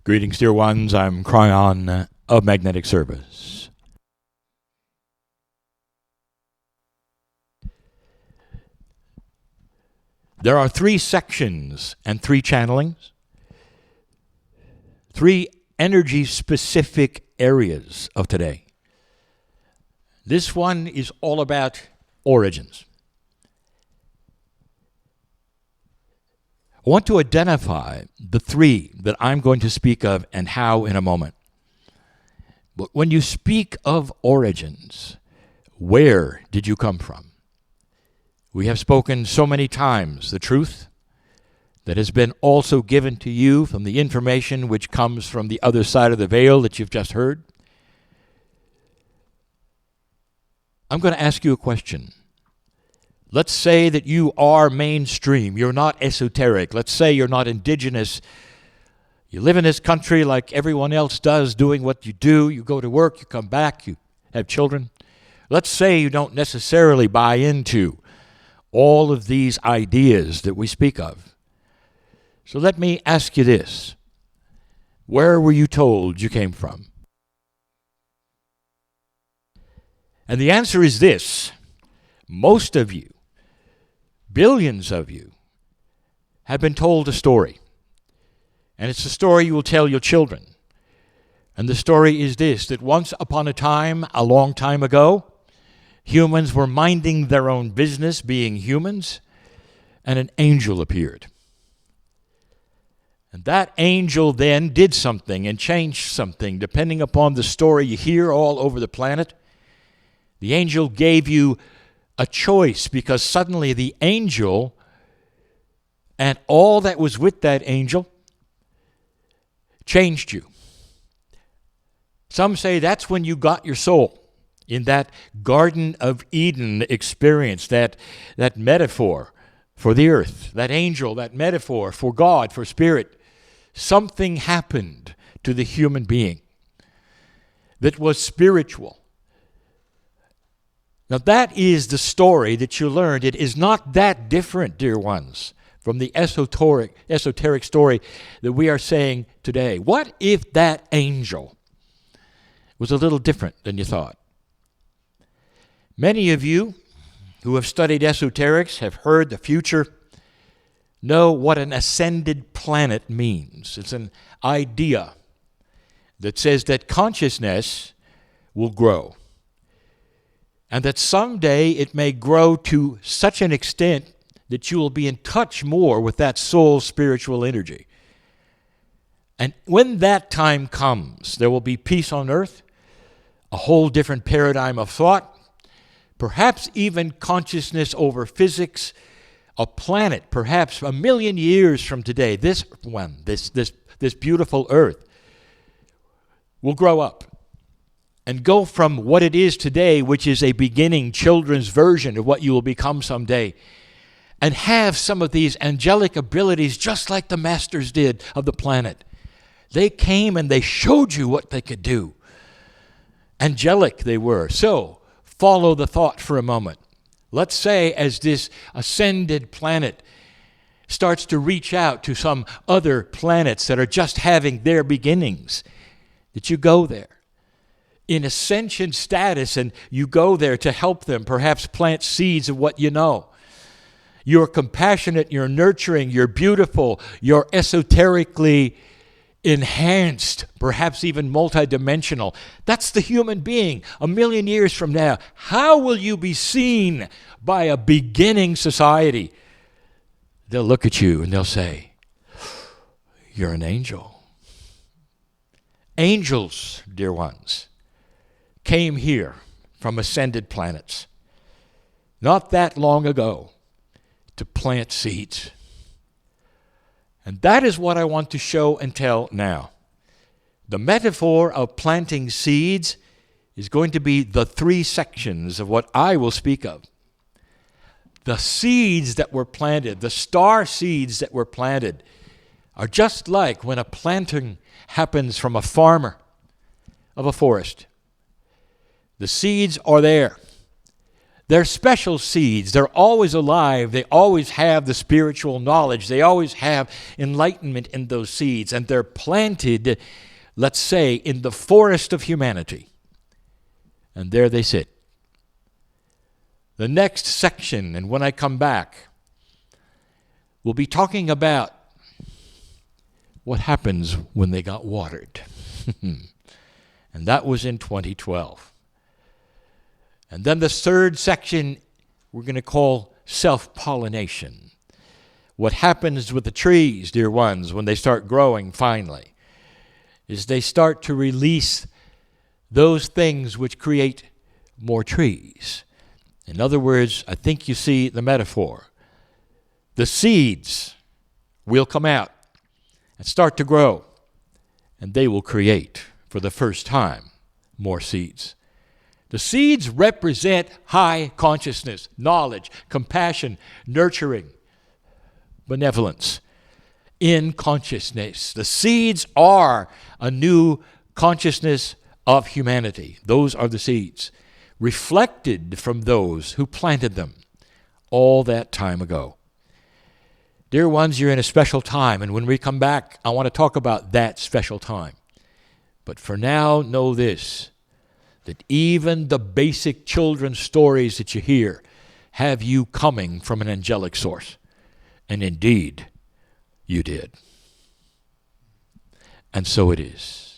Greetings, dear ones. I'm Kryon of Magnetic Service. There are 3 sections and 3 channelings, 3 energy-specific areas of today. This one is all about origins. I want to identify the 3 that I'm going to speak of and how in a moment. But when you speak of origins, where did you come from? We have spoken so many times the truth that has been also given to you from the information which comes from the other side of the veil that you've just heard. I'm going to ask you a question. Let's say that you are mainstream. You're not esoteric. Let's say you're not indigenous. You live in this country like everyone else does, doing what you do. You go to work, you come back, you have children. Let's say you don't necessarily buy into all of these ideas that we speak of. So let me ask you this. Where were you told you came from? And the answer is this. Most of you, billions of you, have been told a story. And it's a story you will tell your children. And the story is this, that once upon a time, a long time ago, humans were minding their own business, being humans, and an angel appeared. And that angel then did something and changed something, depending upon the story you hear all over the planet. The angel gave you a choice, because suddenly the angel and all that was with that angel changed you. Some say that's when you got your soul, in that Garden of Eden experience, that metaphor for the earth, that angel, that metaphor for God, for spirit. Something happened to the human being that was spiritual. Now that is the story that you learned. It is not that different, dear ones, from the esoteric story that we are saying today. What if that angel was a little different than you thought? Many of you who have studied esoterics have heard the future, know what an ascended planet means. It's an idea that says that consciousness will grow, and that someday it may grow to such an extent that you will be in touch more with that soul spiritual energy. And when that time comes, there will be peace on earth, a whole different paradigm of thought, perhaps even consciousness over physics, a planet, perhaps 1,000,000 years from today, this beautiful earth will grow up and go from what it is today, which is a beginning children's version of what you will become someday, and have some of these angelic abilities just like the masters did of the planet. They came and they showed you what they could do. Angelic they were. So, follow the thought for a moment. Let's say as this ascended planet starts to reach out to some other planets that are just having their beginnings, that you go there in ascension status, and you go there to help them, perhaps plant seeds of what you know. You're compassionate, you're nurturing, you're beautiful, you're esoterically enhanced, perhaps even multidimensional. That's the human being 1,000,000 years from now. How will you be seen by a beginning society? They'll look at you and they'll say, you're an angel. Angels, dear ones, came here from ascended planets not that long ago to plant seeds. And that is what I want to show and tell now. The metaphor of planting seeds is going to be the 3 sections of what I will speak of. The seeds that were planted, the star seeds that were planted, are just like when a planting happens from a farmer of a forest. The seeds are there. They're special seeds. They're always alive. They always have the spiritual knowledge. They always have enlightenment in those seeds. And they're planted, let's say, in the forest of humanity. And there they sit. The next section, and when I come back, we'll be talking about what happens when they got watered. And that was in 2012. And then the third section we're going to call self-pollination. What happens with the trees, dear ones, when they start growing finally, is they start to release those things which create more trees. In other words, I think you see the metaphor. The seeds will come out and start to grow, and they will create, for the first time, more seeds. The seeds represent high consciousness, knowledge, compassion, nurturing, benevolence in consciousness. The seeds are a new consciousness of humanity. Those are the seeds, reflected from those who planted them all that time ago. Dear ones, you're in a special time, and when we come back, I want to talk about that special time. But for now, know this, that even the basic children's stories that you hear have you coming from an angelic source. And indeed, you did. And so it is.